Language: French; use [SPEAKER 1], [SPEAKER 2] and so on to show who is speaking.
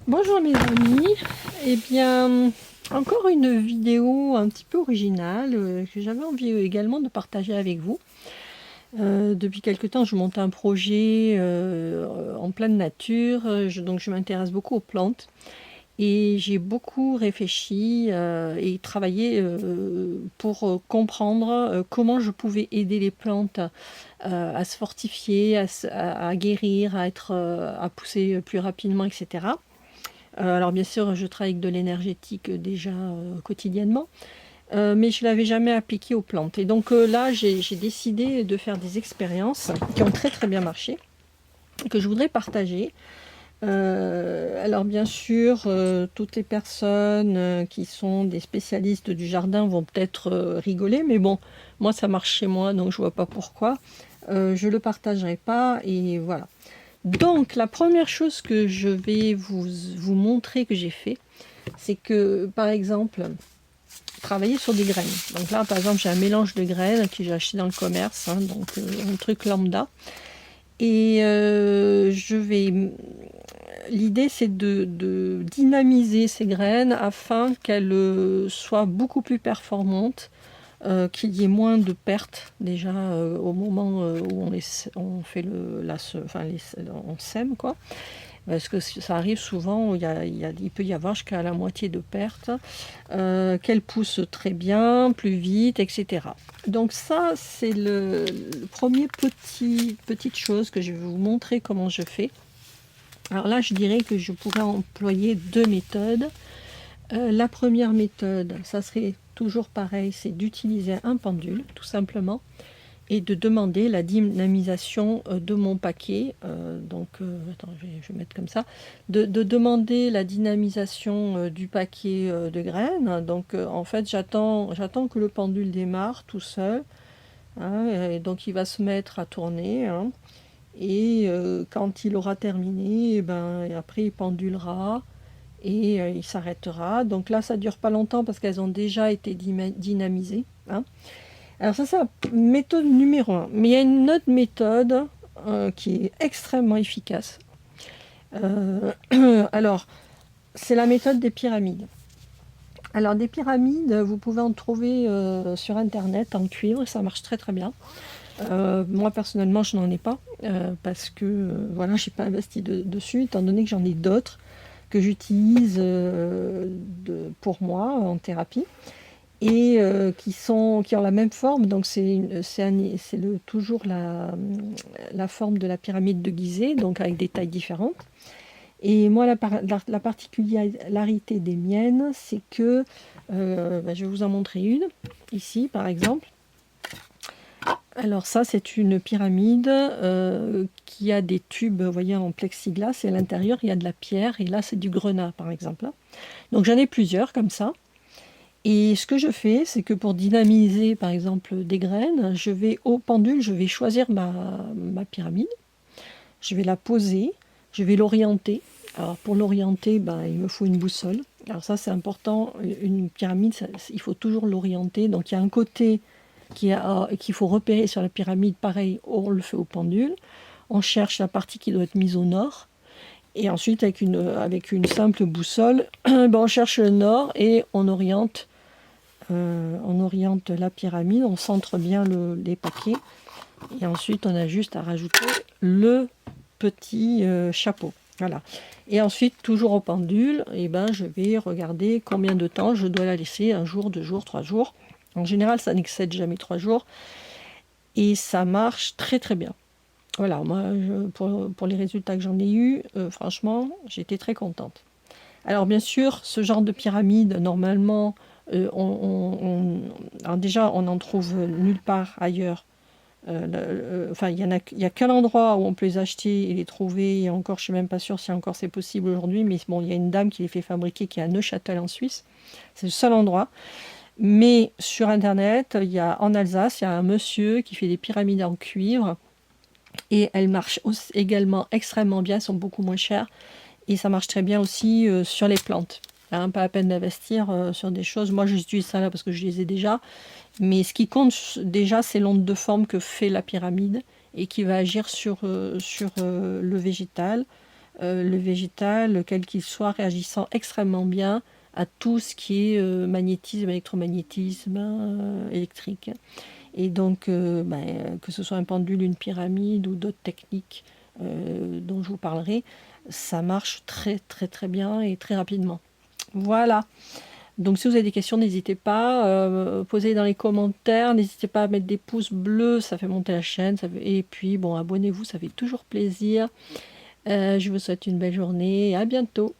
[SPEAKER 1] Bonjour mes amis, eh bien encore une vidéo un petit peu originale que j'avais envie également de partager avec vous. Depuis quelque temps je monte un projet en pleine nature, donc je m'intéresse beaucoup aux plantes et j'ai beaucoup réfléchi et travaillé pour comprendre comment je pouvais aider les plantes à se fortifier, à guérir, à pousser plus rapidement, etc. Alors bien sûr, je travaille avec de l'énergétique déjà quotidiennement, mais je ne l'avais jamais appliqué aux plantes. Et donc là, j'ai décidé de faire des expériences qui ont très très bien marché, que je voudrais partager. Alors bien sûr, toutes les personnes qui sont des spécialistes du jardin vont peut-être rigoler, mais bon, moi ça marche chez moi, donc je vois pas pourquoi. Je le partagerai pas, et voilà. Donc la première chose que je vais vous montrer que j'ai fait, c'est que par exemple, travailler sur des graines. Donc là par exemple j'ai un mélange de graines que j'ai acheté dans le commerce, hein, donc un truc lambda. Et l'idée c'est de dynamiser ces graines afin qu'elles soient beaucoup plus performantes, qu'il y ait moins de pertes déjà au moment où on fait on sème quoi. Parce que ça arrive souvent, il peut y avoir jusqu'à la moitié de pertes, qu'elles poussent très bien, plus vite, etc. Donc ça, c'est le premier petite chose que je vais vous montrer comment je fais. Alors là, je dirais que je pourrais employer deux méthodes. La première méthode, ça serait toujours pareil, c'est d'utiliser un pendule, tout simplement, et de demander la dynamisation de mon paquet. Attends, je vais mettre comme ça. De demander la dynamisation du paquet de graines. Donc, en fait, j'attends que le pendule démarre tout seul, hein, et donc, il va se mettre à tourner, hein, et quand il aura terminé, et ben, après, il pendulera et il s'arrêtera. Donc là, ça dure pas longtemps parce qu'elles ont déjà été dynamisées, hein. Alors ça, c'est la méthode numéro un. Mais il y a une autre méthode qui est extrêmement efficace. Euh, alors, c'est la méthode des pyramides. Alors, des pyramides, vous pouvez en trouver sur Internet en cuivre, ça marche très très bien. Moi, personnellement, je n'en ai pas parce que voilà, je n'ai pas investi dessus, étant donné que j'en ai d'autres que j'utilise pour moi en thérapie, et qui ont la même forme. Donc toujours la forme de la pyramide de Gizeh, donc avec des tailles différentes. Et moi, la particularité des miennes, c'est que, je vais vous en montrer une, ici par exemple. Alors ça, c'est une pyramide qui a des tubes, vous voyez, en plexiglas, et à l'intérieur, il y a de la pierre, et là, c'est du grenat, par exemple. Donc j'en ai plusieurs comme ça. Et ce que je fais, c'est que pour dynamiser, par exemple, des graines, je vais au pendule, je vais choisir ma pyramide, je vais la poser, je vais l'orienter. Alors pour l'orienter, il me faut une boussole. Alors ça, c'est important, une pyramide, il faut toujours l'orienter. Donc il y a un côté qu'il faut repérer sur la pyramide, pareil, on le fait au pendule. On cherche la partie qui doit être mise au nord. Et ensuite, avec une simple boussole, on cherche le nord et on oriente la pyramide, on centre bien les paquets, et ensuite on a juste à rajouter le petit chapeau. Voilà. Et ensuite, toujours au pendule, je vais regarder combien de temps je dois la laisser, un jour, 2 jours, 3 jours. En général, ça n'excède jamais 3 jours, et ça marche très très bien. Voilà, moi, pour les résultats que j'en ai eus, franchement, j'étais très contente. Alors bien sûr, ce genre de pyramide, normalement, alors déjà, on n'en trouve nulle part ailleurs. Il y a qu'un endroit où on peut les acheter et les trouver. Et encore, je suis même pas sûre si encore c'est possible aujourd'hui. Mais bon, il y a une dame qui les fait fabriquer, qui est à Neuchâtel en Suisse. C'est le seul endroit. Mais sur Internet, en Alsace, il y a un monsieur qui fait des pyramides en cuivre. Et elles marchent également extrêmement bien, elles sont beaucoup moins chères. Et ça marche très bien aussi sur les plantes. Hein, pas la peine d'investir sur des choses. Moi, j'utilise ça là parce que je les ai déjà. Mais ce qui compte déjà, c'est l'onde de forme que fait la pyramide et qui va agir sur le végétal. le végétal, quel qu'il soit, réagissant extrêmement bien à tout ce qui est magnétisme, électromagnétisme électrique. Et donc, que ce soit un pendule, une pyramide ou d'autres techniques dont je vous parlerai, ça marche très très très bien et très rapidement. Voilà. Donc si vous avez des questions, n'hésitez pas, posez dans les commentaires, n'hésitez pas à mettre des pouces bleus, ça fait monter la chaîne, et puis bon, abonnez-vous, ça fait toujours plaisir. Je vous souhaite une belle journée et à bientôt.